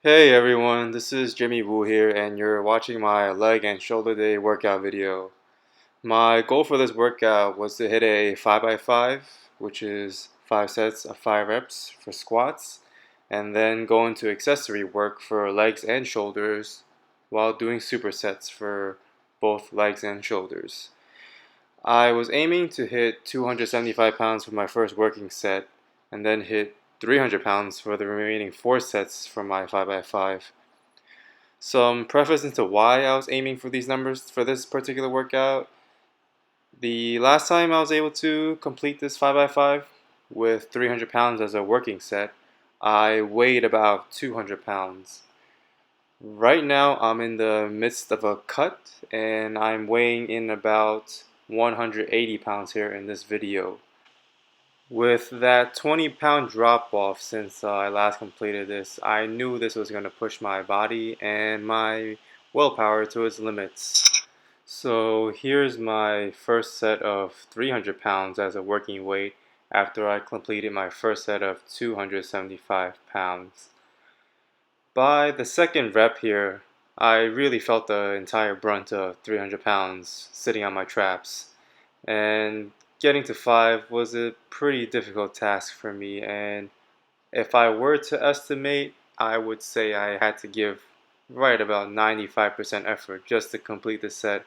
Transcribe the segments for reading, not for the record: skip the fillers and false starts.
Hey everyone, this is Jimmy Woo here, and you're watching my leg and shoulder day workout video. My goal for this workout was to hit a 5x5, which is 5 sets of 5 reps for squats, and then go into accessory work for legs and shoulders while doing supersets for both legs and shoulders. I was aiming to hit 275 pounds for my first working set, and then hit 300 pounds for the remaining 4 sets for my 5x5. Some preface into why I was aiming for these numbers for this particular workout. The last time I was able to complete this 5x5 with 300 pounds as a working set, I weighed about 200 pounds. Right now, I'm in the midst of a cut and I'm weighing in about 180 pounds here in this video. With that 20-pound drop off since I last completed this, I knew this was going to push my body and my willpower to its limits. So here's my first set of 300 pounds as a working weight after I completed my first set of 275 pounds. By the second rep here, I really felt the entire brunt of 300 pounds sitting on my traps. And getting to 5 was a pretty difficult task for me, and if I were to estimate, I would say I had to give right about 95% effort just to complete the set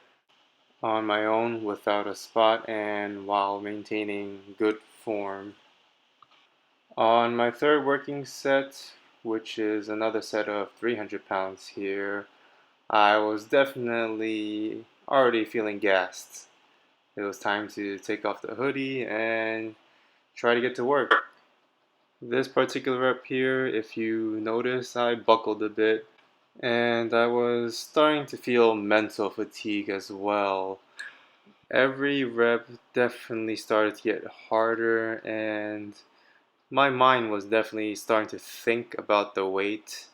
on my own without a spot and while maintaining good form. On my third working set, which is another set of 300 pounds here, I was definitely already feeling gassed. It was time to take off the hoodie and try to get to work. This particular rep here, if you notice, I buckled a bit and I was starting to feel mental fatigue as well. Every rep definitely started to get harder and my mind was definitely starting to think about the weight,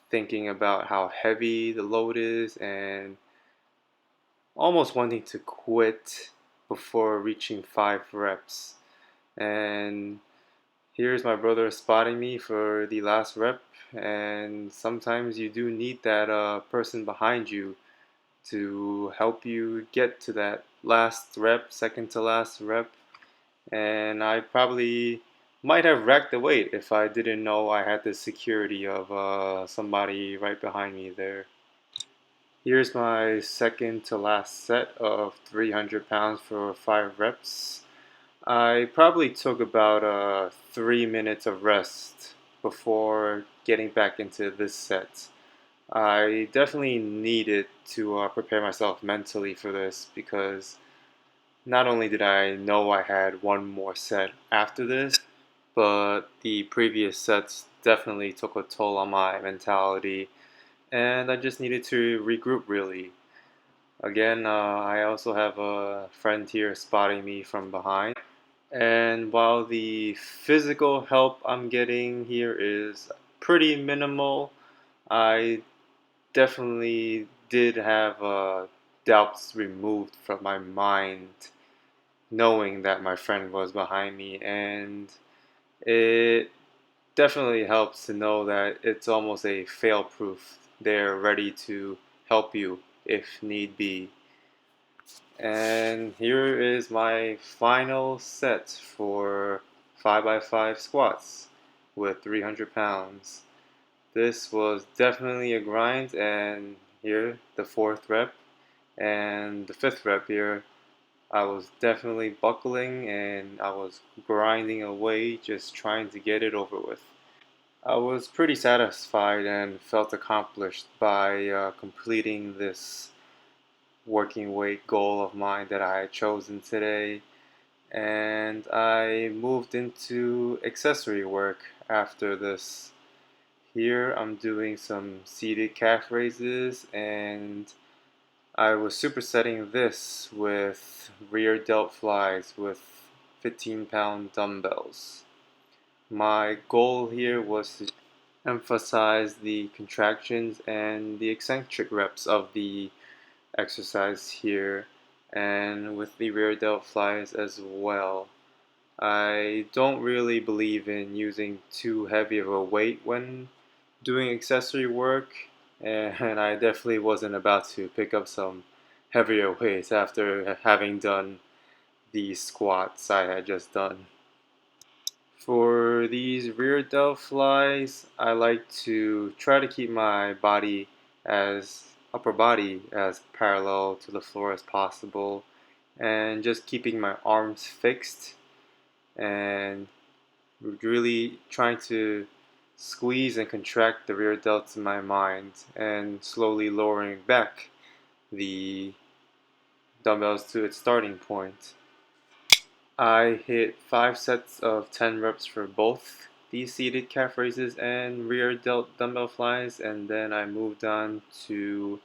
thinking about how heavy the load is and almost wanting to quit before reaching 5 reps. And here's my brother spotting me for the last rep. And sometimes you do need that person behind you to help you get to that last rep, second to last rep. And I probably might have racked the weight if I didn't know I had the security of somebody right behind me there. Here's my second to last set of 300 pounds for 5 reps. I probably took about 3 minutes of rest before getting back into this set. I definitely needed to prepare myself mentally for this because not only did I know I had one more set after this, but the previous sets definitely took a toll on my mentality, and I just needed to regroup really. Again, I also have a friend here spotting me from behind. And while the physical help I'm getting here is pretty minimal, I definitely did have doubts removed from my mind, knowing that my friend was behind me. And it definitely helps to know that it's almost a fail proof. They're ready to help you if need be. And here is my final set for 5x5 squats with 300 pounds. This was definitely a grind, and here, the fourth rep and the fifth rep here, I was definitely buckling and I was grinding away, just trying to get it over with. I was pretty satisfied and felt accomplished by completing this working weight goal of mine that I had chosen today, and I moved into accessory work after this. Here I'm doing some seated calf raises, and I was supersetting this with rear delt flies with 15-pound dumbbells. My goal here was to emphasize the contractions and the eccentric reps of the exercise here and with the rear delt flies as well. I don't really believe in using too heavy of a weight when doing accessory work, and I definitely wasn't about to pick up some heavier weights after having done the squats I had just done. For these rear delt flies, I like to try to keep my body as upper body as parallel to the floor as possible, and just keeping my arms fixed and really trying to squeeze and contract the rear delts in my mind and slowly lowering back the dumbbells to its starting point. I hit 5 sets of 10 reps for both these seated calf raises and rear delt dumbbell flies, and then I moved on to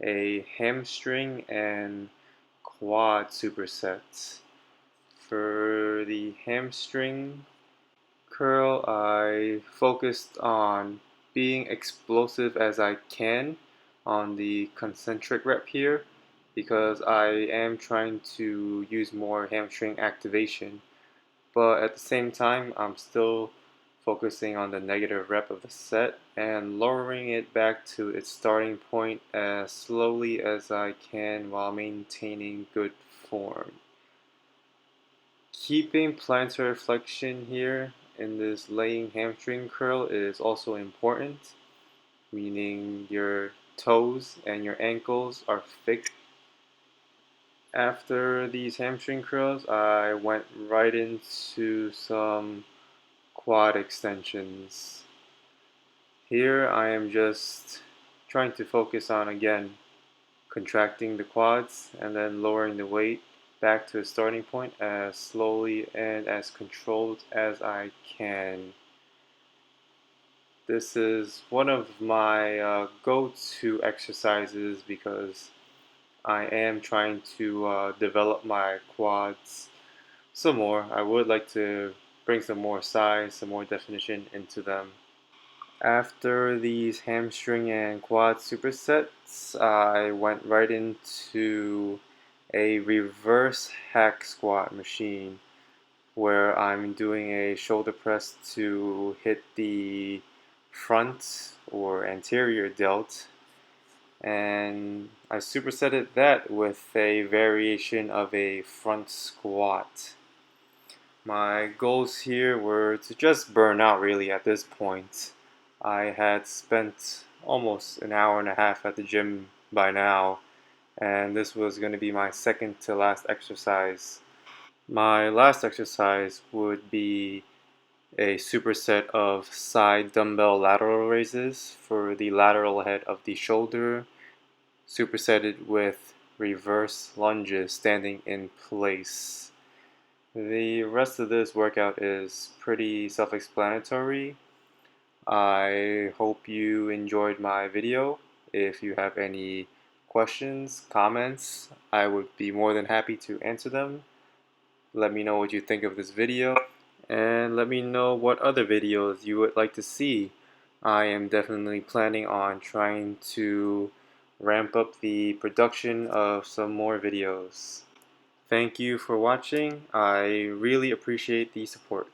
a hamstring and quad supersets. For the hamstring curl, I focused on being explosive as I can on the concentric rep here because I am trying to use more hamstring activation. But at the same time, I'm still focusing on the negative rep of the set and lowering it back to its starting point as slowly as I can while maintaining good form. Keeping plantar flexion here in this laying hamstring curl is also important, meaning your toes and your ankles are fixed. After these hamstring curls, I went right into some quad extensions. Here I am just trying to focus on, again, contracting the quads and then lowering the weight back to a starting point as slowly and as controlled as I can. This is one of my go-to exercises because I am trying to develop my quads some more. I would like to bring some more size, some more definition into them. After these hamstring and quad supersets, I went right into a reverse hack squat machine where I'm doing a shoulder press to hit the front or anterior delt, and I supersetted that with a variation of a front squat. My goals here were to just burn out really at this point. I had spent almost an hour and a half at the gym by now, and this was going to be my second to last exercise. My last exercise would be a superset of side dumbbell lateral raises for the lateral head of the shoulder, supersetted with reverse lunges standing in place. The rest of this workout is pretty self-explanatory. I hope you enjoyed my video. If you have any questions, comments, I would be more than happy to answer them. Let me know what you think of this video, and let me know what other videos you would like to see. I am definitely planning on trying to ramp up the production of some more videos. Thank you for watching. I really appreciate the support.